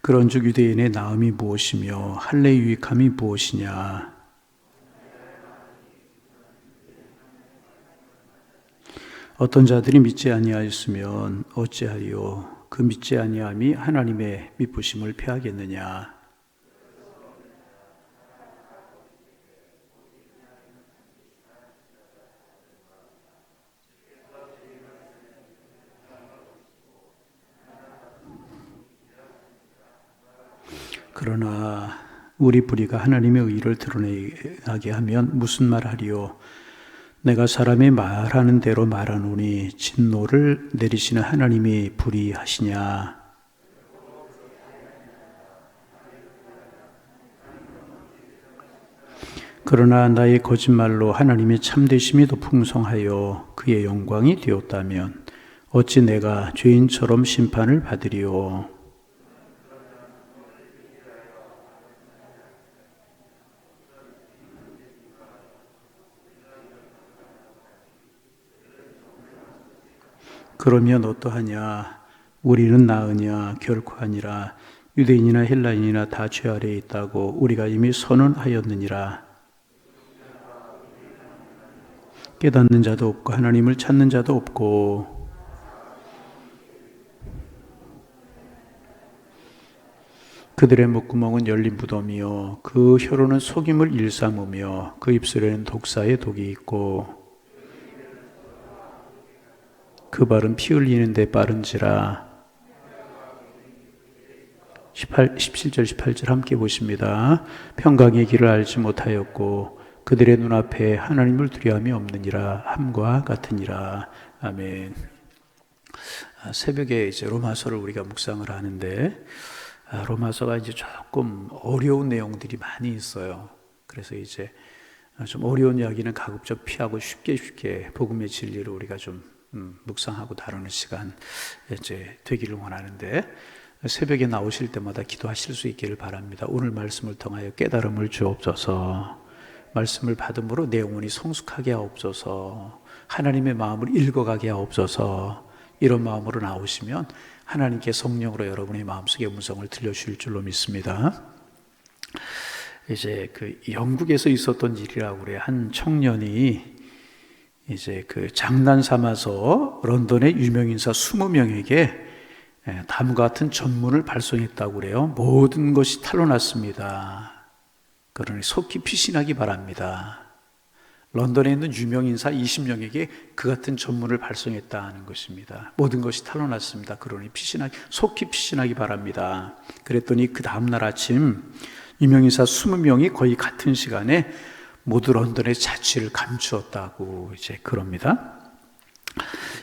그런즉 유대인의 나음이 무엇이며 할례의 유익함이 무엇이냐? 어떤 자들이 믿지 아니하였으면 어찌하리요? 그 믿지 아니함이 하나님의 미쁘심을 패하겠느냐? 그러나 우리 불의가 하나님의 의를 드러내게 하면 무슨 말하리요? 내가 사람이 말하는 대로 말하노니 진노를 내리시는 하나님이 불의하시냐? 그러나 나의 거짓말로 하나님의 참되심이 더 풍성하여 그의 영광이 되었다면 어찌 내가 죄인처럼 심판을 받으리요? 그러면 어떠하냐? 우리는 나으냐? 결코 아니라 유대인이나 헬라인이나 다 죄 아래에 있다고 우리가 이미 선언하였느니라. 깨닫는 자도 없고 하나님을 찾는 자도 없고 그들의 목구멍은 열린 무덤이요 그 혀로는 속임을 일삼으며 그 입술에는 독사의 독이 있고 그 발은 피 흘리는 데 빠른지라. 17절 18절 함께 보십니다. 평강의 길을 알지 못하였고 그들의 눈앞에 하나님을 두려움이 없느니라 함과 같으니라. 아멘. 새벽에 이제 로마서를 우리가 묵상을 하는데 로마서가 이제 조금 어려운 내용들이 많이 있어요. 그래서 이제 좀 어려운 이야기는 가급적 피하고 쉽게 복음의 진리를 우리가 좀 묵상하고 다루는 시간 이제 되기를 원하는데 새벽에 나오실 때마다 기도하실 수 있기를 바랍니다. 오늘 말씀을 통하여 깨달음을 주옵소서. 말씀을 받음으로 내 영혼이 성숙하게 하옵소서. 하나님의 마음을 읽어가게 하옵소서. 이런 마음으로 나오시면 하나님께 성령으로 여러분의 마음속의 음성을 들려주실 줄로 믿습니다. 이제 그 영국에서 있었던 일이라고 그래요. 한 청년이 이제 그 장난 삼아서 런던의 유명인사 20명에게 다음과 같은 전문을 발송했다고 그래요. 모든 것이 탄로났습니다. 그러니 속히 피신하기 바랍니다. 런던에 있는 유명인사 20명에게 그 같은 전문을 발송했다는 것입니다. 모든 것이 탄로났습니다. 그러니 속히 피신하기 바랍니다. 그랬더니 그 다음날 아침 유명인사 20명이 거의 같은 시간에 모두 런던의 자취를 감추었다고 이제 그럽니다.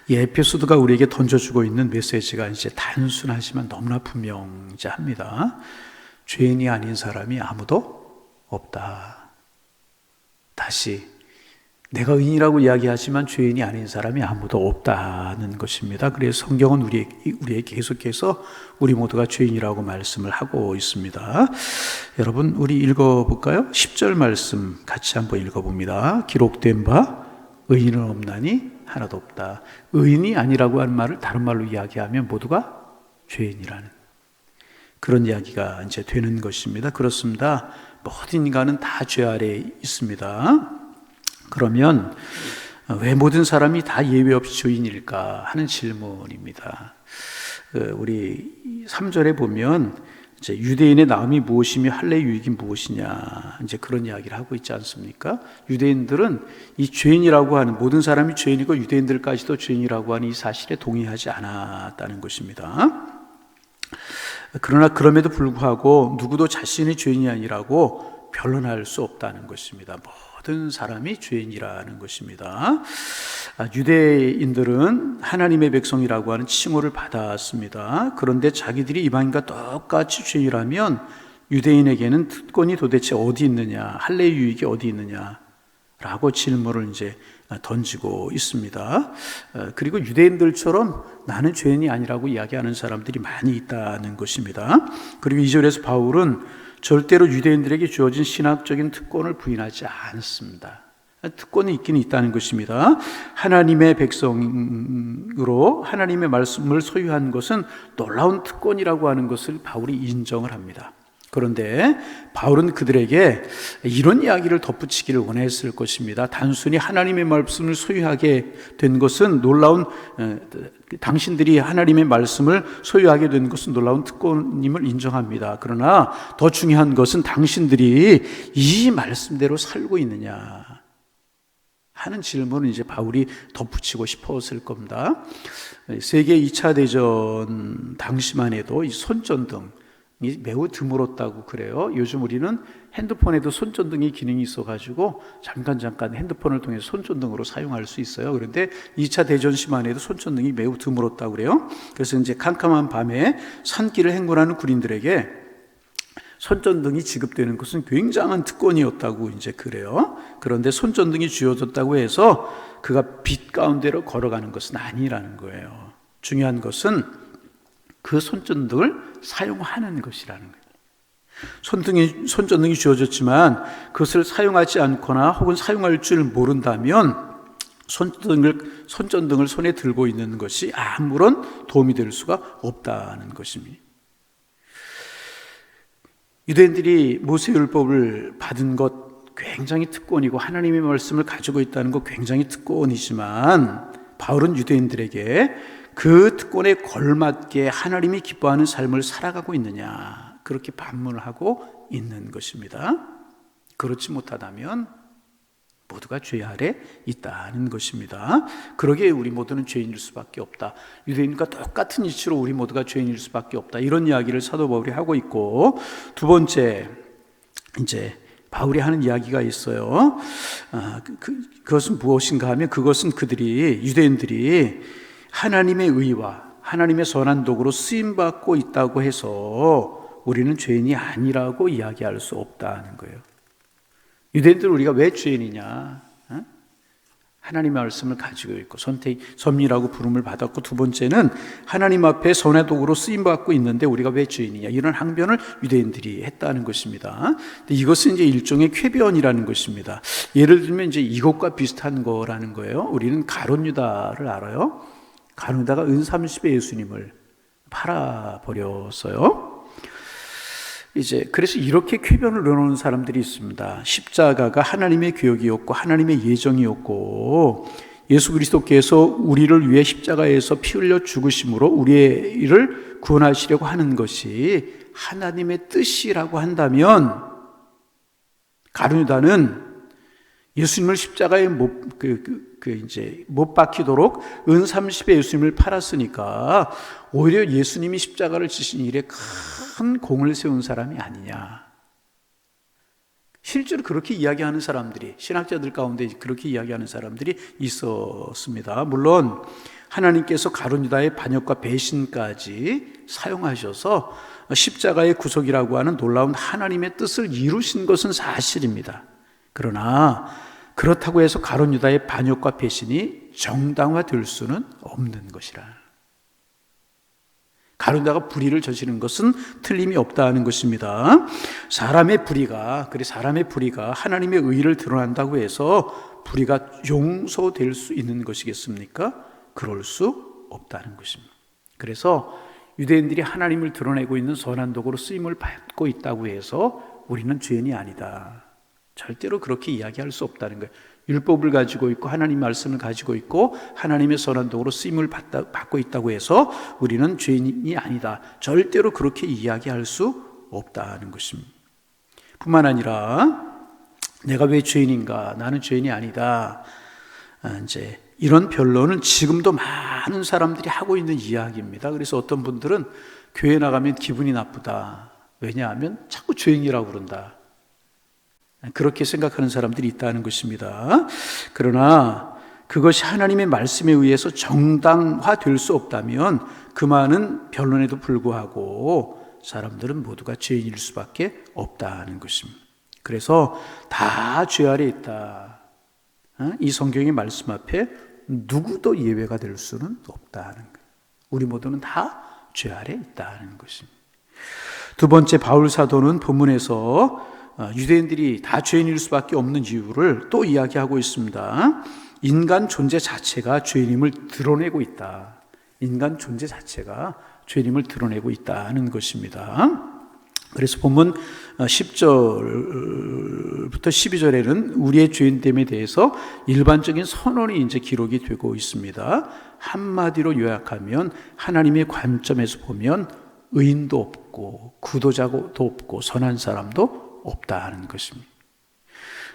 이 에피소드가 우리에게 던져주고 있는 메시지가 이제 단순하지만 너무나 분명합니다. 죄인이 아닌 사람이 아무도 없다. 다시 내가 의인이라고 이야기하지만 죄인이 아닌 사람이 아무도 없다는 것입니다. 그래서 성경은 우리에게 계속해서 우리 모두가 죄인이라고 말씀을 하고 있습니다. 여러분 우리 읽어볼까요? 10절 말씀 같이 한번 읽어봅니다. 기록된 바 의인은 없나니 하나도 없다. 의인이 아니라고 하는 말을 다른 말로 이야기하면 모두가 죄인이라는 그런 이야기가 이제 되는 것입니다. 그렇습니다. 모든 인간은 다 죄 아래에 있습니다. 그러면 왜 모든 사람이 다 예외 없이 죄인일까 하는 질문입니다. 우리 3절에 보면 이제 유대인의 나음이 무엇이며 할례의 유익이 무엇이냐 이제 그런 이야기를 하고 있지 않습니까? 유대인들은 이 죄인이라고 하는 모든 사람이 죄인이고 유대인들까지도 죄인이라고 하는 이 사실에 동의하지 않았다는 것입니다. 그러나 그럼에도 불구하고 누구도 자신이 죄인이 아니라고 변론할 수 없다는 것입니다. 모든 사람이 죄인이라는 것입니다. 유대인들은 하나님의 백성이라고 하는 칭호를 받았습니다. 그런데 자기들이 이방인과 똑같이 죄인이라면 유대인에게는 특권이 도대체 어디 있느냐, 할례의 유익이 어디 있느냐라고 질문을 이제 던지고 있습니다. 그리고 유대인들처럼 나는 죄인이 아니라고 이야기하는 사람들이 많이 있다는 것입니다. 그리고 2절에서 바울은 절대로 유대인들에게 주어진 신학적인 특권을 부인하지 않습니다. 특권이 있긴 있다는 것입니다. 하나님의 백성으로 하나님의 말씀을 소유한 것은 놀라운 특권이라고 하는 것을 바울이 인정을 합니다. 그런데 바울은 그들에게 이런 이야기를 덧붙이기를 원했을 것입니다. 단순히 하나님의 말씀을 소유하게 된 것은 당신들이 하나님의 말씀을 소유하게 된 것은 놀라운 특권임을 인정합니다. 그러나 더 중요한 것은 당신들이 이 말씀대로 살고 있느냐 하는 질문을 이제 바울이 덧붙이고 싶었을 겁니다. 세계 2차 대전 당시만 해도 이 손전등이 매우 드물었다고 그래요. 요즘 우리는 핸드폰에도 손전등이 기능이 있어가지고 잠깐 핸드폰을 통해서 손전등으로 사용할 수 있어요. 그런데 2차 대전 시만 해도 손전등이 매우 드물었다고 그래요. 그래서 이제 캄캄한 밤에 산길을 행군하는 군인들에게 손전등이 지급되는 것은 굉장한 특권이었다고 이제 그래요. 그런데 손전등이 주어졌다고 해서 그가 빛 가운데로 걸어가는 것은 아니라는 거예요. 중요한 것은 그 손전등을 사용하는 것이라는 거예요. 손전등이 주어졌지만 그것을 사용하지 않거나 혹은 사용할 줄 모른다면 손전등을 손에 들고 있는 것이 아무런 도움이 될 수가 없다는 것입니다. 유대인들이 모세율법을 받은 것 굉장히 특권이고 하나님의 말씀을 가지고 있다는 것 굉장히 특권이지만 바울은 유대인들에게 그 특권에 걸맞게 하나님이 기뻐하는 삶을 살아가고 있느냐 그렇게 반문을 하고 있는 것입니다. 그렇지 못하다면 모두가 죄 아래 있다는 것입니다. 그러기에 우리 모두는 죄인일 수밖에 없다. 유대인과 똑같은 이치로 우리 모두가 죄인일 수밖에 없다. 이런 이야기를 사도 바울이 하고 있고, 두 번째 이제 바울이 하는 이야기가 있어요. 그것은 무엇인가 하면 그것은 유대인들이 하나님의 의와 하나님의 선한 도구로 쓰임받고 있다고 해서 우리는 죄인이 아니라고 이야기할 수 없다는 거예요. 유대인들 우리가 왜 죄인이냐? 하나님의 말씀을 가지고 있고 선민이라고 부름을 받았고, 두 번째는 하나님 앞에 선의 도구로 쓰임받고 있는데 우리가 왜 죄인이냐? 이런 항변을 유대인들이 했다는 것입니다. 근데 이것은 이제 일종의 쾌변이라는 것입니다. 예를 들면 이제 이것과 비슷한 거라는 거예요. 우리는 가룟 유다를 알아요. 가룟 유다가 은 30에 예수님을 팔아버렸어요. 그래서 이렇게 쾌변을 넣어놓은 사람들이 있습니다. 십자가가 하나님의 계획이었고 하나님의 예정이었고 예수 그리스도께서 우리를 위해 십자가에서 피 흘려 죽으심으로 우리를 구원하시려고 하는 것이 하나님의 뜻이라고 한다면, 가룟 유다는 예수님을 십자가에 못 박히도록 은 30에 예수님을 팔았으니까 오히려 예수님이 십자가를 지신 일에 큰 공을 세운 사람이 아니냐. 실제로 그렇게 이야기하는 사람들이, 신학자들 가운데 그렇게 이야기하는 사람들이 있었습니다. 물론 하나님께서 가룟 유다의 반역과 배신까지 사용하셔서 십자가의 구속이라고 하는 놀라운 하나님의 뜻을 이루신 것은 사실입니다. 그러나 그렇다고 해서 가룟 유다의 반역과 배신이 정당화될 수는 없는 것이라. 가룟 유다가 불의를 저지른 것은 틀림이 없다는 것입니다. 사람의 불의가 하나님의 의를 드러난다고 해서 불의가 용서될 수 있는 것이겠습니까? 그럴 수 없다는 것입니다. 그래서 유대인들이 하나님을 드러내고 있는 선한 도구로 쓰임을 받고 있다고 해서 우리는 죄인이 아니다. 절대로 그렇게 이야기할 수 없다는 거예요. 율법을 가지고 있고 하나님 말씀을 가지고 있고 하나님의 선한 도구로 쓰임을 받고 있다고 해서 우리는 죄인이 아니다. 절대로 그렇게 이야기할 수 없다는 것입니다. 뿐만 아니라 내가 왜 죄인인가? 나는 죄인이 아니다. 이제 이런 변론은 지금도 많은 사람들이 하고 있는 이야기입니다. 그래서 어떤 분들은 교회 나가면 기분이 나쁘다. 왜냐하면 자꾸 죄인이라고 그런다. 그렇게 생각하는 사람들이 있다는 것입니다. 그러나 그것이 하나님의 말씀에 의해서 정당화될 수 없다면 그 많은 변론에도 불구하고 사람들은 모두가 죄인일 수밖에 없다는 것입니다. 그래서 다 죄 아래 있다. 이 성경의 말씀 앞에 누구도 예외가 될 수는 없다는 거예요. 우리 모두는 다 죄 아래 있다는 것입니다. 두 번째, 바울 사도는 본문에서 유대인들이 다 죄인일 수밖에 없는 이유를 또 이야기하고 있습니다. 인간 존재 자체가 죄인임을 드러내고 있다. 인간 존재 자체가 죄인임을 드러내고 있다는 것입니다. 그래서 본문 10절부터 12절에는 우리의 죄인됨에 대해서 일반적인 선언이 이제 기록이 되고 있습니다. 한마디로 요약하면 하나님의 관점에서 보면 의인도 없고 구도자도 없고 선한 사람도 없다는 것입니다.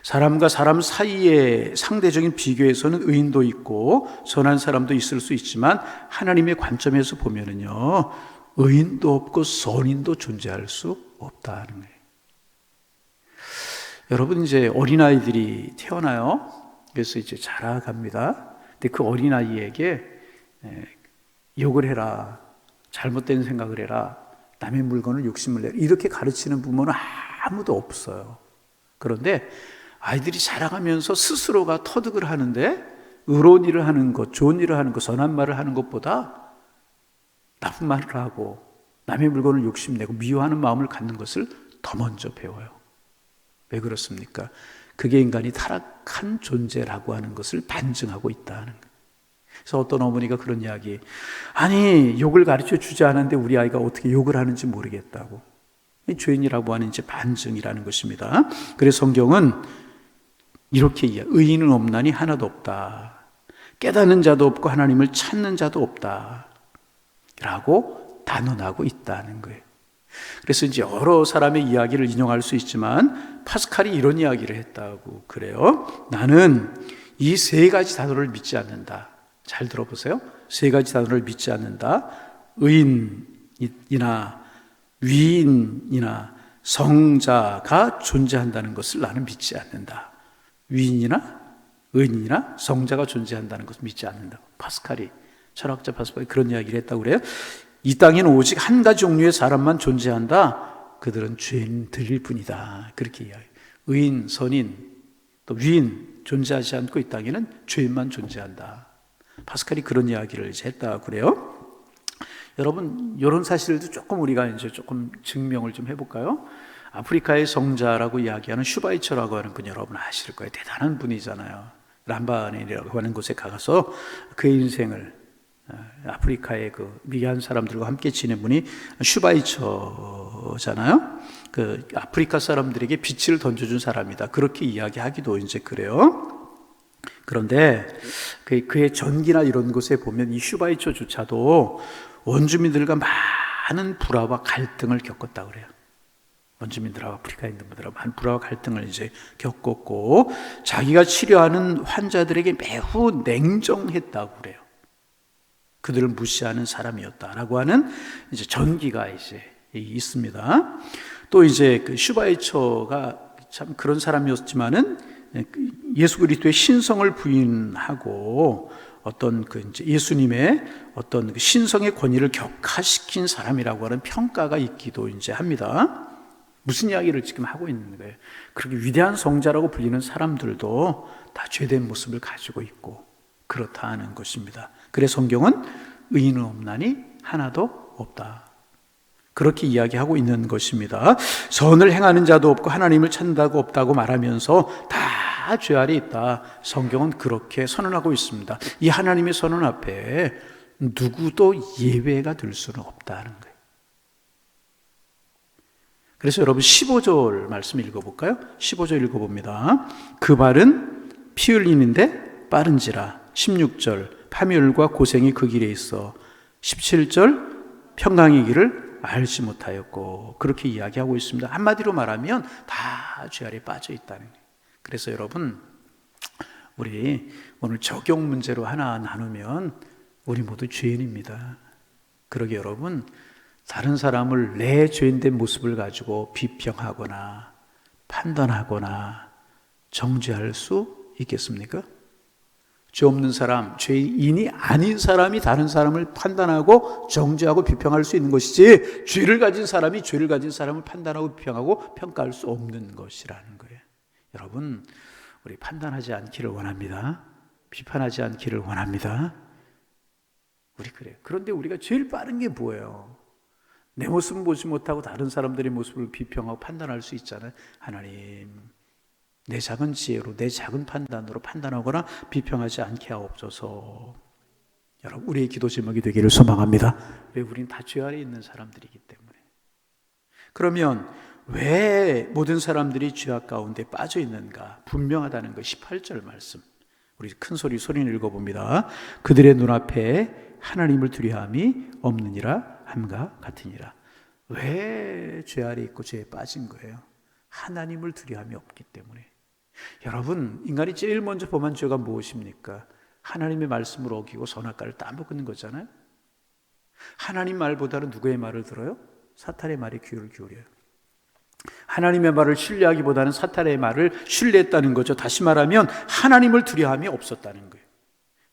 사람과 사람 사이의 상대적인 비교에서는 의인도 있고 선한 사람도 있을 수 있지만 하나님의 관점에서 보면은요, 의인도 없고 선인도 존재할 수 없다는 거예요. 여러분, 이제 어린아이들이 태어나요. 그래서 이제 자라갑니다. 근데 그 어린아이에게 욕을 해라, 잘못된 생각을 해라, 남의 물건을 욕심을 내라, 이렇게 가르치는 부모는 아무도 없어요. 그런데 아이들이 자라가면서 스스로가 터득을 하는데 의로운 일을 하는 것, 좋은 일을 하는 것, 선한 말을 하는 것보다 나쁜 말을 하고 남의 물건을 욕심내고 미워하는 마음을 갖는 것을 더 먼저 배워요. 왜 그렇습니까? 그게 인간이 타락한 존재라고 하는 것을 반증하고 있다는 거예요. 그래서 어떤 어머니가 그런 이야기, 아니 욕을 가르쳐 주지 않았는데 우리 아이가 어떻게 욕을 하는지 모르겠다고. 죄인이라고 하는 이제 반증이라는 것입니다. 그래서 성경은 이렇게 의인은 없나니 하나도 없다. 깨닫는 자도 없고 하나님을 찾는 자도 없다. 라고 단언하고 있다는 거예요. 그래서 이제 여러 사람의 이야기를 인용할 수 있지만 파스칼이 이런 이야기를 했다고 그래요. 나는 이 세 가지 단어를 믿지 않는다. 잘 들어보세요. 세 가지 단어를 믿지 않는다. 의인이나 위인이나 성자가 존재한다는 것을 나는 믿지 않는다. 위인이나 의인이나 성자가 존재한다는 것을 믿지 않는다. 파스칼이, 철학자 파스칼이 그런 이야기를 했다고 그래요. 이 땅에는 오직 한 가지 종류의 사람만 존재한다. 그들은 죄인들일 뿐이다. 그렇게 이야기해요. 의인, 선인, 또 위인 존재하지 않고 이 땅에는 죄인만 존재한다. 파스칼이 그런 이야기를 이제 했다고 그래요. 여러분, 이런 사실도 조금 우리가 이제 조금 증명을 좀 해볼까요? 아프리카의 성자라고 이야기하는 슈바이처라고 하는 분 여러분 아실 거예요. 대단한 분이잖아요. 람바네라고 하는 곳에 가서 그의 인생을, 아프리카의 그 미개한 사람들과 함께 지낸 분이 슈바이처잖아요. 그 아프리카 사람들에게 빛을 던져준 사람이다. 그렇게 이야기하기도 이제 그래요. 그런데 그의 전기나 이런 곳에 보면 이 슈바이처조차도 원주민들과 많은 불화와 갈등을 겪었다고 그래요. 원주민들하고 아프리카에 있는 분들하고 많은 불화와 갈등을 이제 겪었고, 자기가 치료하는 환자들에게 매우 냉정했다고 그래요. 그들을 무시하는 사람이었다라고 하는 이제 전기가 이제 있습니다. 또 이제 그 슈바이처가 참 그런 사람이었지만은 예수 그리스도의 신성을 부인하고 어떤 그 이제 예수님의 어떤 그 신성의 권위를 격하시킨 사람이라고 하는 평가가 있기도 이제 합니다. 무슨 이야기를 지금 하고 있는 거예요? 그렇게 위대한 성자라고 불리는 사람들도 다 죄된 모습을 가지고 있고 그렇다는 것입니다. 그래서 성경은 의인은 없나니 하나도 없다. 그렇게 이야기하고 있는 것입니다. 선을 행하는 자도 없고 하나님을 찾는다고 없다고 말하면서 다 죄 아래 있다. 성경은 그렇게 선언하고 있습니다. 이 하나님의 선언 앞에 누구도 예외가 될 수는 없다는 거예요. 그래서 여러분 15절 말씀 읽어볼까요? 15절 읽어봅니다. 그 발은 피 흘리는데 빠른지라. 16절 파멸과 고생이 그 길에 있어. 17절 평강의 길을 알지 못하였고. 그렇게 이야기하고 있습니다. 한마디로 말하면 다 죄 아래 빠져 있다는 거예요. 그래서 여러분, 우리 오늘 적용 문제로 하나 나누면 우리 모두 죄인입니다. 그러게 여러분, 다른 사람을 내 죄인된 모습을 가지고 비평하거나 판단하거나 정죄할 수 있겠습니까? 죄 없는 사람, 죄인이 아닌 사람이 다른 사람을 판단하고 정죄하고 비평할 수 있는 것이지, 죄를 가진 사람이 죄를 가진 사람을 판단하고 비평하고 평가할 수 없는 것이라는 거예요. 여러분, 우리 판단하지 않기를 원합니다. 비판하지 않기를 원합니다. 우리 그래요. 그런데 우리가 제일 빠른 게 뭐예요? 내 모습은 보지 못하고 다른 사람들의 모습을 비평하고 판단할 수 있잖아요. 하나님, 내 작은 지혜로, 내 작은 판단으로 판단하거나 비평하지 않게 하옵소서. 여러분, 우리의 기도 제목이 되기를 소망합니다. 왜? 우리는 다 죄 아래 있는 사람들이기 때문에. 그러면 왜 모든 사람들이 죄악 가운데 빠져 있는가? 분명하다는 거 18절 말씀. 우리 큰 소리는 읽어봅니다. 그들의 눈앞에 하나님을 두려함이 없느니라 함과 같으니라. 왜 죄 아래 있고 죄에 빠진 거예요? 하나님을 두려함이 없기 때문에. 여러분, 인간이 제일 먼저 범한 죄가 무엇입니까? 하나님의 말씀을 어기고 선악과를 따먹는 거잖아요. 하나님 말보다는 누구의 말을 들어요? 사탄의 말에 귀를 기울여요. 하나님의 말을 신뢰하기보다는 사탄의 말을 신뢰했다는 거죠. 다시 말하면 하나님을 두려움이 없었다는 거예요.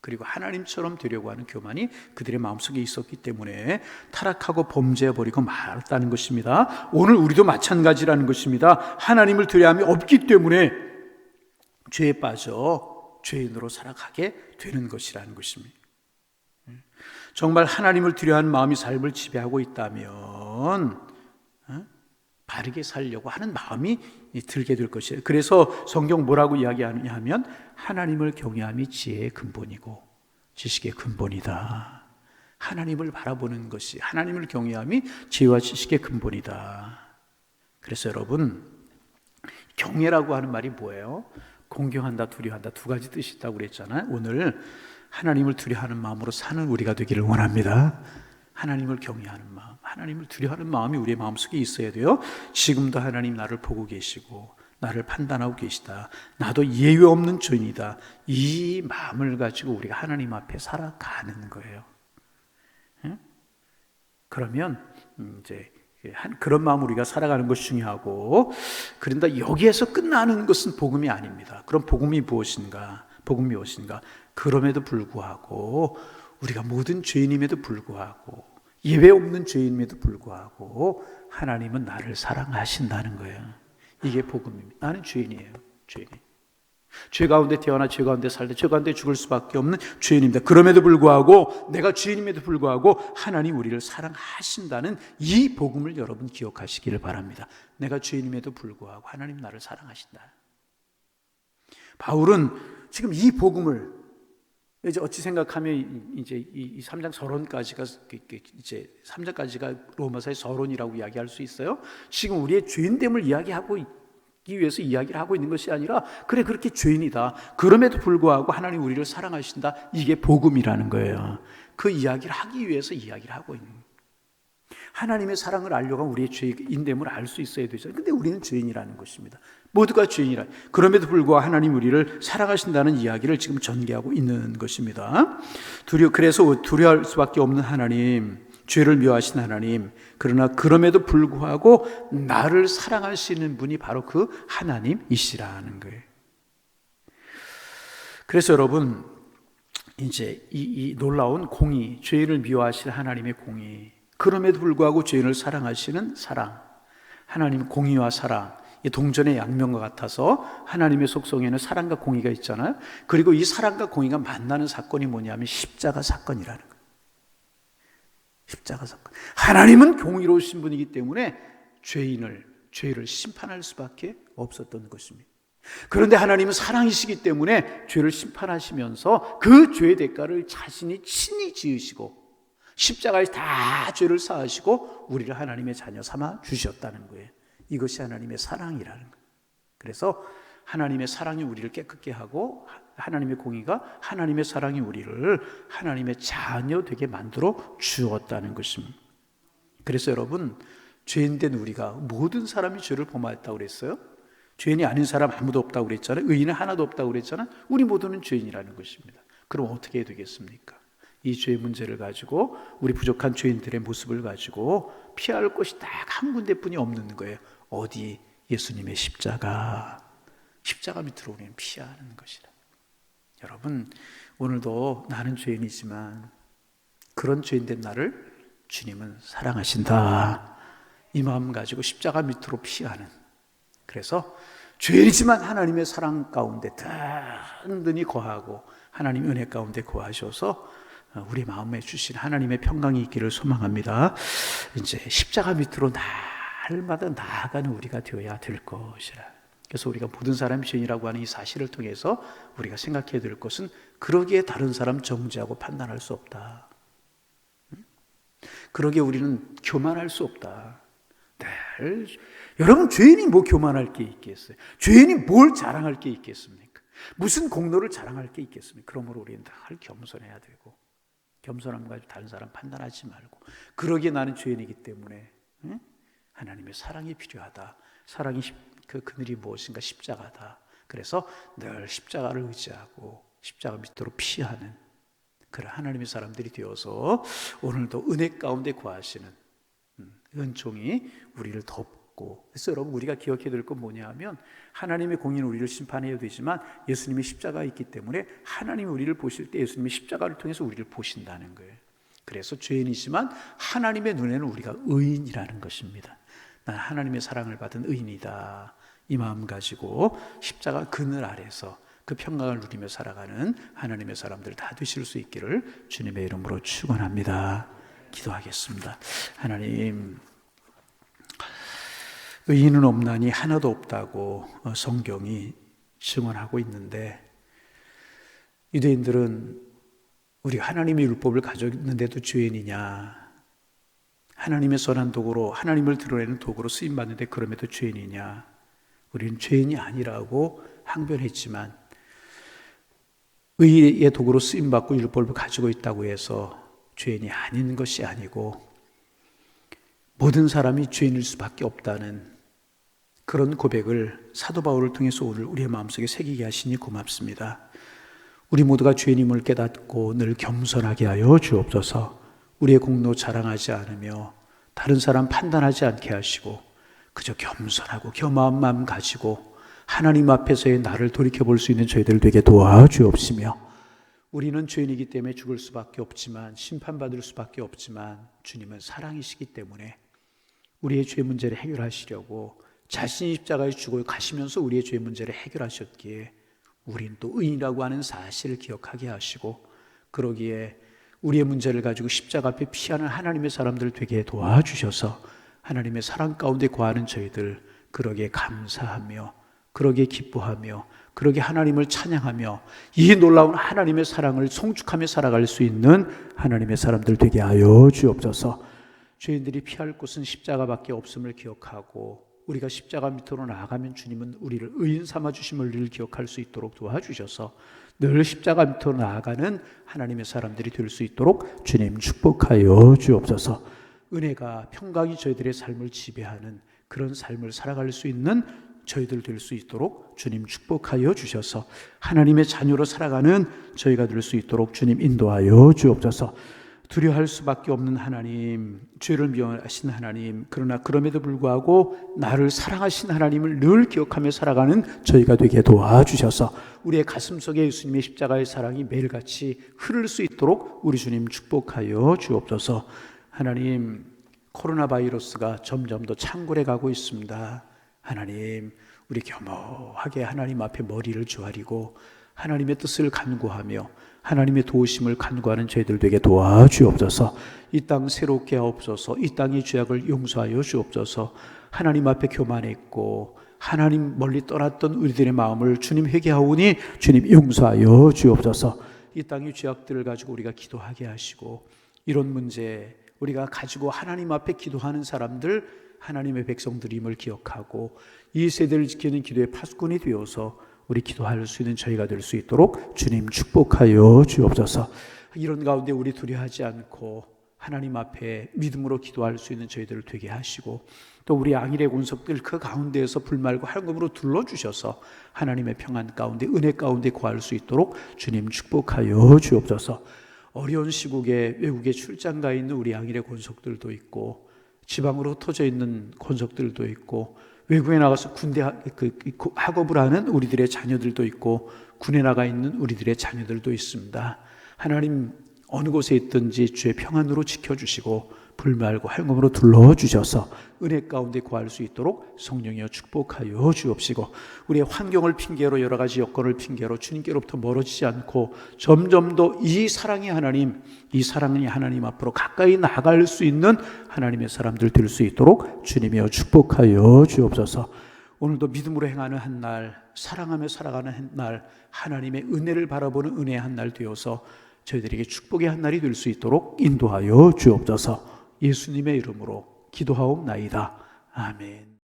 그리고 하나님처럼 되려고 하는 교만이 그들의 마음속에 있었기 때문에 타락하고 범죄해버리고 말았다는 것입니다. 오늘 우리도 마찬가지라는 것입니다. 하나님을 두려움이 없기 때문에 죄에 빠져 죄인으로 살아가게 되는 것이라는 것입니다. 정말 하나님을 두려워하는 마음이 삶을 지배하고 있다면 바르게 살려고 하는 마음이 들게 될 것이에요. 그래서 성경 뭐라고 이야기하느냐 하면 하나님을 경외함이 지혜의 근본이고 지식의 근본이다. 하나님을 바라보는 것이, 하나님을 경외함이 지혜와 지식의 근본이다. 그래서 여러분, 경외라고 하는 말이 뭐예요? 공경한다, 두려워한다, 두 가지 뜻이 있다고 그랬잖아요. 오늘 하나님을 두려워하는 마음으로 사는 우리가 되기를 원합니다. 하나님을 경외하는 마음, 하나님을 두려워하는 마음이 우리의 마음속에 있어야 돼요. 지금도 하나님 나를 보고 계시고 나를 판단하고 계시다. 나도 예외 없는 죄인이다. 이 마음을 가지고 우리가 하나님 앞에 살아가는 거예요. 그러면 이제 그런 마음으로 우리가 살아가는 것이 중요하고, 그런데 여기에서 끝나는 것은 복음이 아닙니다. 그럼 복음이 무엇인가? 복음이 무엇인가? 그럼에도 불구하고 우리가 모든 죄인임에도 불구하고 예외 없는 죄인임에도 불구하고 하나님은 나를 사랑하신다는 거예요. 이게 복음입니다. 나는 죄인이에요. 죄인. 죄 가운데 태어나 죄 가운데 살때 죄 가운데 죽을 수밖에 없는 죄인입니다. 그럼에도 불구하고 내가 죄인임에도 불구하고 하나님 우리를 사랑하신다는 이 복음을 여러분 기억하시기를 바랍니다. 내가 죄인임에도 불구하고 하나님 나를 사랑하신다. 바울은 지금 이 복음을 이제 어찌 생각하면 이제 이 3장 서론까지가 이제 3장까지가 로마서의 서론이라고 이야기할 수 있어요. 지금 우리의 죄인됨을 이야기하고 있기 위해서 이야기를 하고 있는 것이 아니라, 그래 그렇게 죄인이다. 그럼에도 불구하고 하나님 우리를 사랑하신다. 이게 복음이라는 거예요. 그 이야기를 하기 위해서 이야기를 하고 있는 거예요. 하나님의 사랑을 알려고 우리의 죄인됨을 알 수 있어야 되잖아요. 근데 우리는 죄인이라는 것입니다. 모두가 죄인이라. 그럼에도 불구하고 하나님 우리를 사랑하신다는 이야기를 지금 전개하고 있는 것입니다. 그래서 두려워할 수밖에 없는 하나님, 죄를 미워하신 하나님, 그러나 그럼에도 불구하고 나를 사랑하시는 분이 바로 그 하나님이시라는 거예요. 그래서 여러분, 이제 이 놀라운 공의, 죄를 미워하신 하나님의 공의, 그럼에도 불구하고 죄인을 사랑하시는 사랑, 하나님의 공의와 사랑, 이 동전의 양면과 같아서 하나님의 속성에는 사랑과 공의가 있잖아요. 그리고 이 사랑과 공의가 만나는 사건이 뭐냐면 십자가 사건이라는 거예요. 십자가 사건. 하나님은 공의로우신 분이기 때문에 죄를 심판할 수밖에 없었던 것입니다. 그런데 하나님은 사랑이시기 때문에 죄를 심판하시면서 그 죄의 대가를 자신이 친히 지으시고 십자가에 다 죄를 사하시고 우리를 하나님의 자녀 삼아 주셨다는 거예요. 이것이 하나님의 사랑이라는 거예요. 그래서 하나님의 사랑이 우리를 깨끗게 하고 하나님의 공의가, 하나님의 사랑이 우리를 하나님의 자녀 되게 만들어 주었다는 것입니다. 그래서 여러분, 죄인된 우리가, 모든 사람이 죄를 범하였다고 그랬어요. 죄인이 아닌 사람 아무도 없다고 그랬잖아요. 의인은 하나도 없다고 그랬잖아요. 우리 모두는 죄인이라는 것입니다. 그럼 어떻게 해야 되겠습니까? 이 죄의 문제를 가지고, 우리 부족한 죄인들의 모습을 가지고 피할 곳이 딱 한 군데뿐이 없는 거예요. 어디? 예수님의 십자가 밑으로 우리는 피하는 것이라. 여러분, 오늘도 나는 죄인이지만 그런 죄인된 나를 주님은 사랑하신다. 이 마음 가지고 십자가 밑으로 피하는, 그래서 죄인이지만 하나님의 사랑 가운데 든든히 거하고 하나님 은혜 가운데 거하셔서 우리 마음에 주신 하나님의 평강이 있기를 소망합니다. 이제 십자가 밑으로 날마다 나아가는 우리가 되어야 될 것이라. 그래서 우리가 모든 사람이 죄인이라고 하는 이 사실을 통해서 우리가 생각해야 될 것은 그러기에 다른 사람 정죄하고 판단할 수 없다. 그러기에 우리는 교만할 수 없다. 여러분, 죄인이 뭐 교만할 게 있겠어요? 죄인이 뭘 자랑할 게 있겠습니까? 무슨 공로를 자랑할 게 있겠습니까? 그러므로 우리는 늘 겸손해야 되고, 겸손함 가지고 다른 사람 판단하지 말고, 그러기에 나는 죄인이기 때문에 하나님의 사랑이 필요하다. 사랑이 그늘이 무엇인가? 십자가다. 그래서 늘 십자가를 의지하고 십자가 밑으로 피하는 그런 하나님의 사람들이 되어서 오늘도 은혜 가운데 거하시는 은총이 우리를 덮고. 그래서 여러분, 우리가 기억해야 될 건 뭐냐 하면, 하나님의 공의는 우리를 심판해야 되지만 예수님의 십자가가 있기 때문에 하나님이 우리를 보실 때 예수님의 십자가를 통해서 우리를 보신다는 거예요. 그래서 죄인이지만 하나님의 눈에는 우리가 의인이라는 것입니다. 난 하나님의 사랑을 받은 의인이다. 이 마음 가지고 십자가 그늘 아래서 그 평강을 누리며 살아가는 하나님의 사람들 다 되실 수 있기를 주님의 이름으로 축원합니다. 기도하겠습니다. 하나님, 의인은 없나니 하나도 없다고 성경이 증언하고 있는데, 유대인들은 우리 하나님의 율법을 가졌는데도 죄인이냐, 하나님의 선한 도구로 하나님을 드러내는 도구로 쓰임받는데 그럼에도 죄인이냐, 우리는 죄인이 아니라고 항변했지만 의의 도구로 쓰임받고 율법을 가지고 있다고 해서 죄인이 아닌 것이 아니고 모든 사람이 죄인일 수밖에 없다는 그런 고백을 사도 바울을 통해서 오늘 우리의 마음속에 새기게 하시니 고맙습니다. 우리 모두가 죄인임을 깨닫고 늘 겸손하게 하여 주옵소서. 우리의 공로 자랑하지 않으며 다른 사람 판단하지 않게 하시고 그저 겸손하고 겸허한 마음 가지고 하나님 앞에서의 나를 돌이켜볼 수 있는 저희들 되게 도와주옵시며, 우리는 죄인이기 때문에 죽을 수밖에 없지만, 심판받을 수밖에 없지만 주님은 사랑이시기 때문에 우리의 죄 문제를 해결하시려고 자신이 십자가에 죽어 가시면서 우리의 죄 문제를 해결하셨기에 우린 또 의인이라고 하는 사실을 기억하게 하시고, 그러기에 우리의 문제를 가지고 십자가 앞에 피하는 하나님의 사람들 되게 도와주셔서 하나님의 사랑 가운데 거하는 저희들 그러기에 감사하며 그러기에 기뻐하며 그러기에 하나님을 찬양하며 이 놀라운 하나님의 사랑을 송축하며 살아갈 수 있는 하나님의 사람들 되게 하여 주옵소서. 죄인들이 피할 곳은 십자가밖에 없음을 기억하고 우리가 십자가 밑으로 나아가면 주님은 우리를 의인 삼아 주심을 늘 기억할 수 있도록 도와주셔서 늘 십자가 밑으로 나아가는 하나님의 사람들이 될 수 있도록 주님 축복하여 주옵소서. 은혜가 평강이 저희들의 삶을 지배하는 그런 삶을 살아갈 수 있는 저희들 될 수 있도록 주님 축복하여 주셔서 하나님의 자녀로 살아가는 저희가 될 수 있도록 주님 인도하여 주옵소서. 두려워할 수밖에 없는 하나님, 죄를 미워하신 하나님, 그러나 그럼에도 불구하고 나를 사랑하신 하나님을 늘 기억하며 살아가는 저희가 되게 도와주셔서 우리의 가슴 속에 예수님의 십자가의 사랑이 매일같이 흐를 수 있도록 우리 주님 축복하여 주옵소서. 하나님, 코로나 바이러스가 점점 더 창궐해 가고 있습니다. 하나님, 우리 겸허하게 하나님 앞에 머리를 조아리고 하나님의 뜻을 간구하며 하나님의 도우심을 간구하는 저희들 되게 도와주옵소서. 이 땅 새롭게 하옵소서. 이 땅의 죄악을 용서하여 주옵소서. 하나님 앞에 교만했고 하나님 멀리 떠났던 우리들의 마음을 주님 회개하오니 주님 용서하여 주옵소서. 이 땅의 죄악들을 가지고 우리가 기도하게 하시고 이런 문제 우리가 가지고 하나님 앞에 기도하는 사람들 하나님의 백성들임을 기억하고 이 세대를 지키는 기도의 파수꾼이 되어서 우리 기도할 수 있는 저희가 될 수 있도록 주님 축복하여 주옵소서. 이런 가운데 우리 두려워하지 않고 하나님 앞에 믿음으로 기도할 수 있는 저희들을 되게 하시고 또 우리 안일의 권속들 그 가운데에서 불말과 활금으로 둘러주셔서 하나님의 평안 가운데 은혜 가운데 거할 수 있도록 주님 축복하여 주옵소서. 어려운 시국에 외국에 출장 가 있는 우리 안일의 권속들도 있고 지방으로 흩어져 있는 권속들도 있고 외국에 나가서 군대 학업을 하는 우리들의 자녀들도 있고 군에 나가 있는 우리들의 자녀들도 있습니다. 하나님 어느 곳에 있든지 주의 평안으로 지켜주시고 불말고 할멈으로 둘러주셔서 은혜 가운데 거할 수 있도록 성령이여 축복하여 주옵시고, 우리의 환경을 핑계로, 여러 가지 여건을 핑계로 주님께로부터 멀어지지 않고 점점 더 이 사랑의 하나님, 이 사랑의 하나님 앞으로 가까이 나아갈 수 있는 하나님의 사람들 될 수 있도록 주님이여 축복하여 주옵소서. 오늘도 믿음으로 행하는 한 날, 사랑하며 살아가는 한 날, 하나님의 은혜를 바라보는 은혜의 한 날 되어서 저희들에게 축복의 한 날이 될 수 있도록 인도하여 주옵소서. 예수님의 이름으로 기도하옵나이다. 아멘.